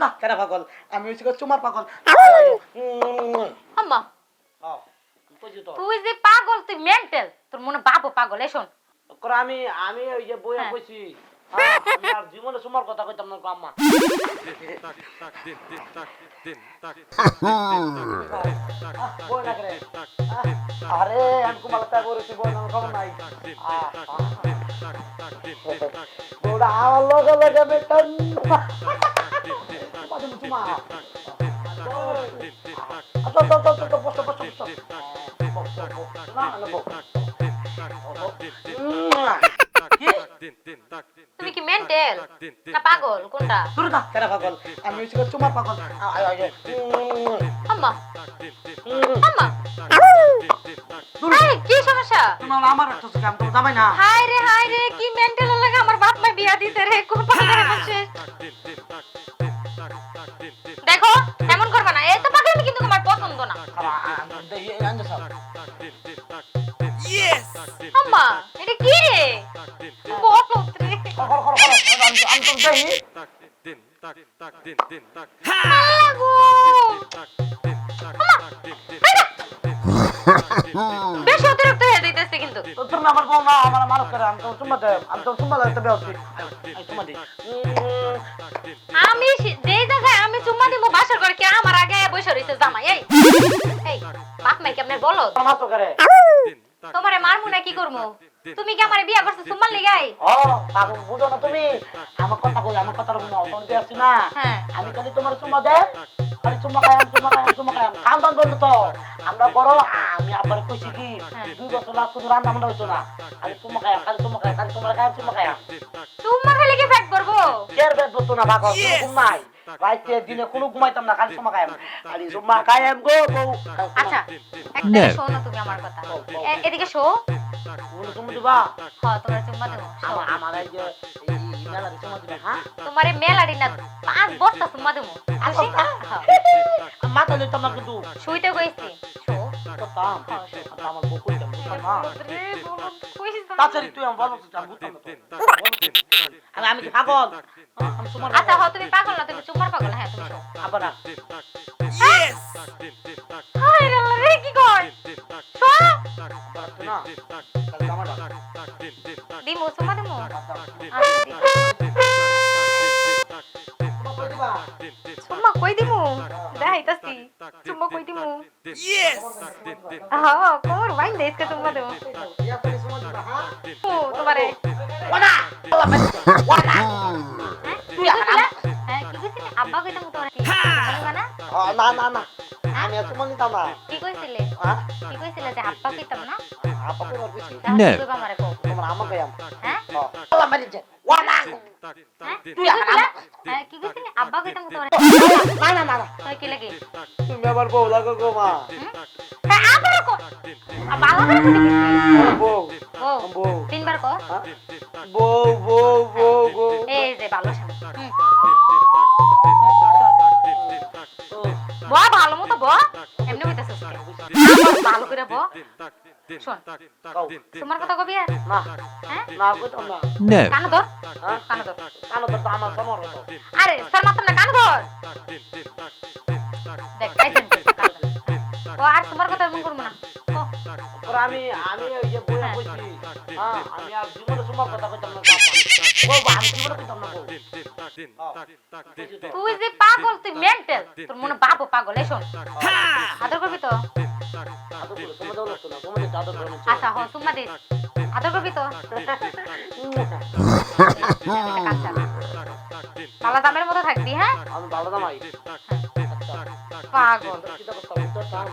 না কেন পাগল আমি হইছি চুমার পাগল আম্মা হ্যাঁ কইছি তো তুই যে পাগল তুই মেন্টাল তোর মনে বাপও পাগল এ শোন করে আমি আমি ওই যে বইয়া কইছি আমি আর জীবনে চুমার কথা কইতাম না আম্মা বই না করে আরে আমি কুমার তা করেছি বই না খবর নাই ওটা আমার লগে লগে আমি টান চুমা তুমি কি মেন্টাল না পাগল কোনটা পাগল আমি চুমার পাগল আম্মা আম্মা এই কি সমস্যা আমার একটা কাম তো দাবাই না হায় রে কি মেন্টাল লাগে আমার বাপ মা বিয়া দিতে রে কোন পাগলের বসে দেখো এমন করবে না এই তো পাগলামি কিন্তু আমার পছন্দ না আম্মা এটা কি রে বহুত রে বেশি অতিরিক্ত হয়ে যাইতেছে কিন্তু তুমি আমার বউ না আমার মানুষ করে আমি তো চুম্মা দেব আমি তো চুম্মা লাগতে বেরোচ্ছি চুম্মা দিই আমি যেই জায়গায় আমি চুম্মা দিব বাসর করে কি আমার আগে বসে রইছে জামাই এই এই বাপ মাই কেমনে বলো আমার তো করে তোমারে মারমু না কি করমু তুমি কি আমারে বিয়া করছ চুম্মার লাগাই ও বাবু বুঝো না তুমি আমার কথা কই আমার কথা রকম অতন দিয়ে আসছি না আমি খালি তোমার চুম্মা দেব খালি চুম্মা খাই খান দান বন্ধ তো আমরা বড় আমি আবার কইছি কি 2 বছর লাগ শুধু রান্না বান্না হইতো না খালি চুম্মা খালি চুম্মা চুম্মা খাই তোমার খালি কি ফ্যাট করবো কেয়ার বেদ বলতো না ভাগো ঘুম নাই রাইতে দিনে কোনো ঘুমাইতাম না খালি চুম্মা খাই খালি চুম্মা খাই গো বউ আচ্ছা একটা শোনো তুমি আমার কথা এদিকে শো বলে চুম্মা দিবা হ্যাঁ তোমার চুম্মা দেবো আমার এই যে মেলা চুম্মা দিবা হ্যাঁ তোমারে মেলাডি না 5 বস্তা চুম্মা দেবো আসি মাথা লইতাম না কিন্তু শুইতে কইছি শো করতাম আমার বউ কইতাম না তাছাড়া তুই আমার বলো আমি বুঝতাম না আমি কি পাগল আমি তোমার আচ্ছা হ্যাঁ তুমি পাগল না তুমি চুম্মার পাগল হ্যাঁ তুমি শো আবার ইয়েস হায় রে আল্লাহ রে কি কই শো না কাল জামাটা দিমু চুম্মা দিমু চুম্মা কই দিমু দেখাইতাছি চুম্মা কই দিমু ইয়েস হ্যাঁ কোর বাইন দেইছে চুম্মা দেবো ও তোমারে ওনা ওনা তুই হ্যাঁ কি কইছিস আব্বা কইতাম তোরে না না না আমি এত মনে নিতাম না কি কইছিলে কি কইছিলে যে আব্বা কইতাম না আপা কই বলছিস না তুই আমারে কও তোমার আমা কইয়াম হ্যাঁ আল্লাহ মারি যে ওনা তুই কি কইছিলি আব্বা কইতাম তোরে না না না তুই কি লাগি তুমি আমার বউ লাগো গো মা হ্যাঁ আবার কো বাবা করে কইছিস বউ বউ তিনবার কো বউ বউ বউ বউ এই যে ভালো শুন বো ভালো মতো বো এমনি হইতাছস ভালো করে বো শোন তোমার কথা কবি আর না হ্যাঁ না কইতাম না কান ধর কান ধর তো আমার সমর হতো আরে স্যার মাত্র না কান ধর দেখ কাইছেন ও আর তোমার কথা মন করব না পরে আমি ওই যে বইয়া কইছি আমি আর জীবনে তোমার কথা কইতাম না বাবা আমি জীবনে কইতাম না তুই যে পাগল তুই মেন্টাল তোর মনে বাপও পাগল এ শোন আদর করবি তো আদর করে তোমার দাও না তোমার আদর করে আচ্ছা হ সুম্মা দে আদর করবি তো পালা দামের মতো থাকবি হ্যাঁ আমি ভালো দামাই পাগল কি করতাম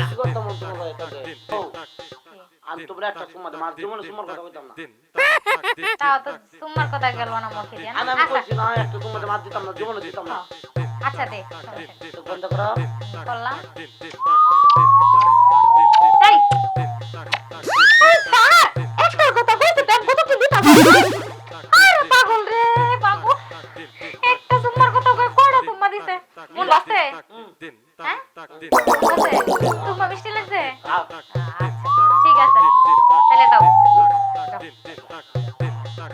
কি করতাম তোমার এটা দে আমি তোমরা একটা সুমাদ মার জীবনে সুমার কথা কইতাম না তাও তো সুম্মার কথা গেল না মুখে দিয়া না আমি কইছি না একটা সুমাদ মার দিতাম না জীবনে দিতাম না আচ্ছা দে তো বন্ধ করো করলাম এই একটা কথা কইতে দেন কত কি দিতা আরে পাগল রে পাগল একটা সুম্মার কথা কই কোড়া সুম্মা দিছে মন বাসে হ্যাঁ